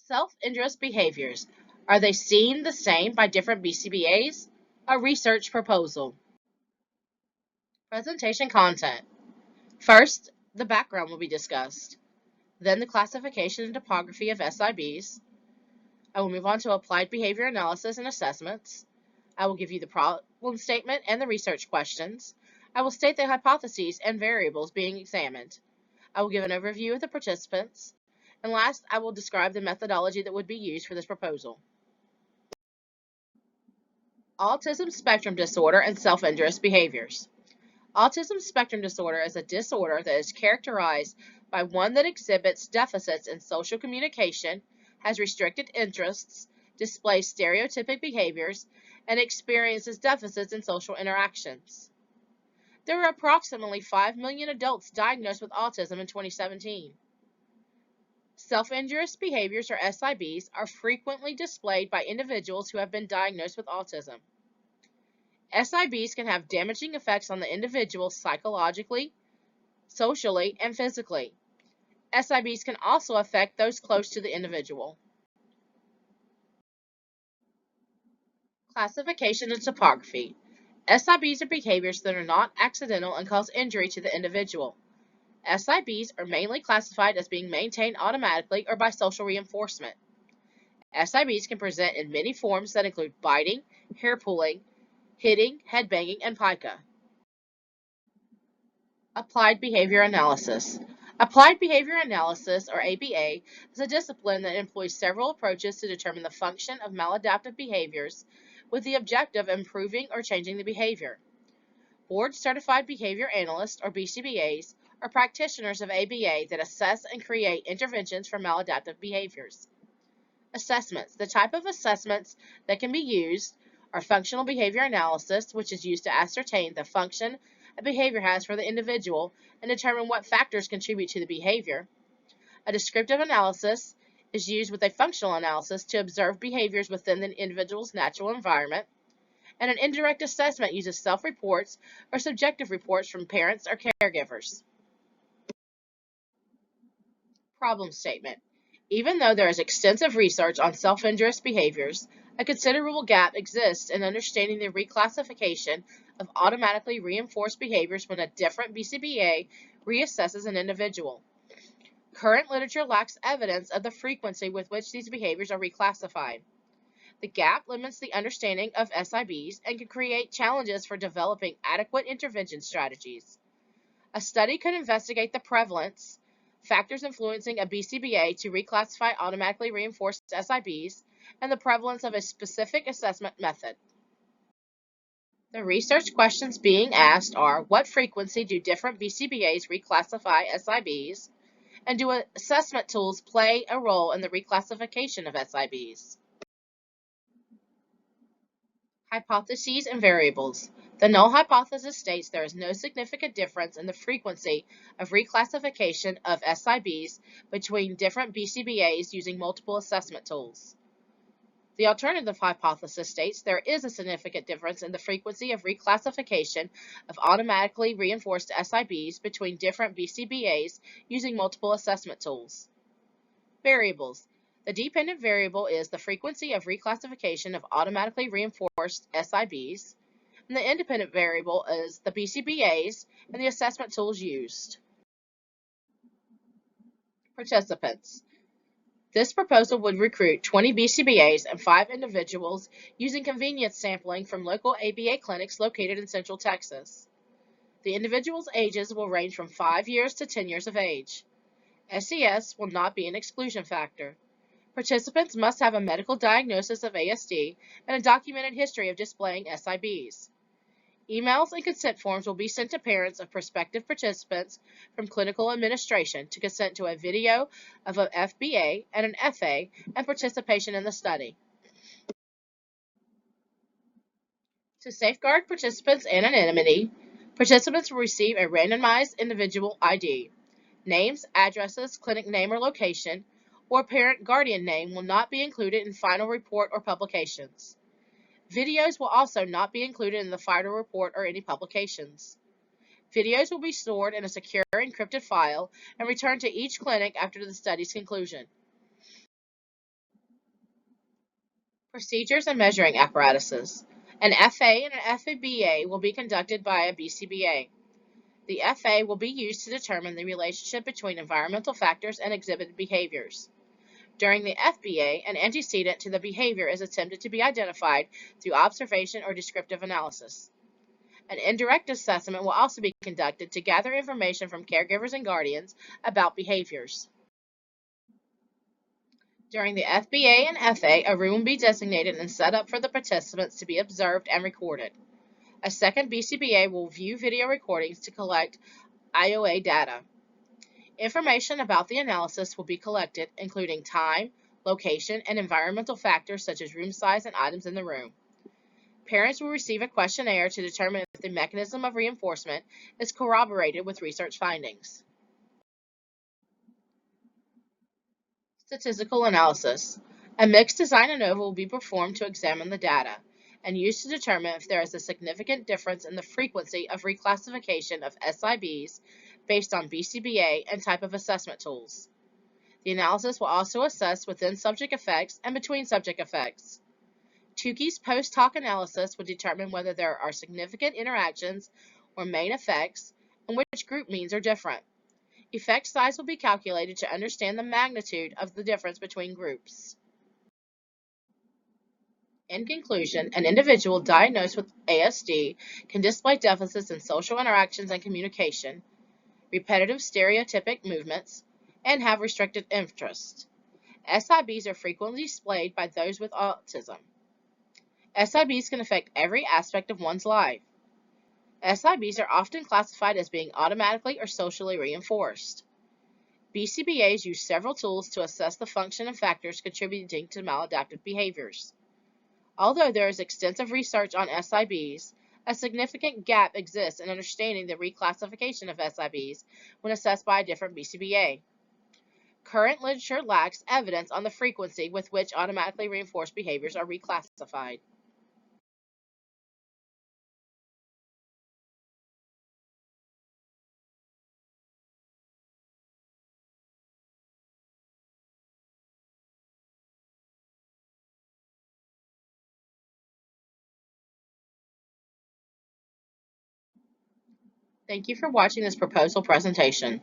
Self-injurious behaviors. Are they seen the same by different BCBAs? A research proposal. Presentation content. First, the background will be discussed. Then the classification and topography of SIBs. I will move on to applied behavior analysis and assessments. I will give you the problem statement and the research questions. I will state the hypotheses and variables being examined. I will give an overview of the participants. And last, I will describe the methodology that would be used for this proposal. Autism spectrum disorder and self-injurious behaviors. Autism spectrum disorder is a disorder that is characterized by one that exhibits deficits in social communication, has restricted interests, displays stereotypic behaviors, and experiences deficits in social interactions. There are approximately 5 million adults diagnosed with autism in 2017. Self-injurious behaviors, or SIBs, are frequently displayed by individuals who have been diagnosed with autism. SIBs can have damaging effects on the individual psychologically, socially, and physically. SIBs can also affect those close to the individual. Classification and topography. SIBs are behaviors that are not accidental and cause injury to the individual. SIBs are mainly classified as being maintained automatically or by social reinforcement. SIBs can present in many forms that include biting, hair pulling, hitting, headbanging, and pica. Applied behavior analysis. Applied behavior analysis, or ABA, is a discipline that employs several approaches to determine the function of maladaptive behaviors with the objective of improving or changing the behavior. Board-certified behavior analysts, or BCBAs, are practitioners of ABA that assess and create interventions for maladaptive behaviors. Assessments. The type of assessments that can be used are functional behavior analysis, which is used to ascertain the function a behavior has for the individual and determine what factors contribute to the behavior. A descriptive analysis is used with a functional analysis to observe behaviors within the individual's natural environment. And an indirect assessment uses self-reports or subjective reports from parents or caregivers. Problem statement. Even though there is extensive research on self-injurious behaviors, a considerable gap exists in understanding the reclassification of automatically reinforced behaviors when a different BCBA reassesses an individual. Current literature lacks evidence of the frequency with which these behaviors are reclassified. The gap limits the understanding of SIBs and can create challenges for developing adequate intervention strategies. A study could investigate the prevalence, factors influencing a BCBA to reclassify automatically reinforced SIBs, and the prevalence of a specific assessment method. The research questions being asked are: what frequency do different BCBAs reclassify SIBs? And do assessment tools play a role in the reclassification of SIBs? Hypotheses and variables. The null hypothesis states there is no significant difference in the frequency of reclassification of SIBs between different BCBAs using multiple assessment tools. The alternative hypothesis states there is a significant difference in the frequency of reclassification of automatically reinforced SIBs between different BCBAs using multiple assessment tools. Variables. The dependent variable is the frequency of reclassification of automatically reinforced SIBs, and the independent variable is the BCBAs and the assessment tools used. Participants. This proposal would recruit 20 BCBAs and 5 individuals using convenience sampling from local ABA clinics located in Central Texas. The individuals' ages will range from 5 years to 10 years of age. SES will not be an exclusion factor. Participants must have a medical diagnosis of ASD and a documented history of displaying SIBs. Emails and consent forms will be sent to parents of prospective participants from clinical administration to consent to a video of an FBA and an FA and participation in the study. To safeguard participants' anonymity, participants will receive a randomized individual ID. Names, addresses, clinic name or location, or parent guardian name will not be included in final report or publications. Videos will also not be included in the final report or any publications. Videos will be stored in a secure encrypted file and returned to each clinic after the study's conclusion. Procedures and measuring apparatuses. An FA and an FABA will be conducted by a BCBA. The FA will be used to determine the relationship between environmental factors and exhibited behaviors. During the FBA, an antecedent to the behavior is attempted to be identified through observation or descriptive analysis. An indirect assessment will also be conducted to gather information from caregivers and guardians about behaviors. During the FBA and FA, a room will be designated and set up for the participants to be observed and recorded. A second BCBA will view video recordings to collect IOA data. Information about the analysis will be collected, including time, location, and environmental factors such as room size and items in the room. Parents will receive a questionnaire to determine if the mechanism of reinforcement is corroborated with research findings. Statistical analysis. A mixed design ANOVA will be performed to examine the data and used to determine if there is a significant difference in the frequency of reclassification of SIBs based on BCBA and type of assessment tools. The analysis will also assess within subject effects and between subject effects. Tukey's post-hoc analysis will determine whether there are significant interactions or main effects and which group means are different. Effect size will be calculated to understand the magnitude of the difference between groups. In conclusion, an individual diagnosed with ASD can display deficits in social interactions and communication, repetitive stereotypic movements, and have restricted interests. SIBs are frequently displayed by those with autism. SIBs can affect every aspect of one's life. SIBs are often classified as being automatically or socially reinforced. BCBAs use several tools to assess the function and factors contributing to maladaptive behaviors. Although there is extensive research on SIBs, a significant gap exists in understanding the reclassification of SIBs when assessed by a different BCBA. Current literature lacks evidence on the frequency with which automatically reinforced behaviors are reclassified. Thank you for watching this proposal presentation.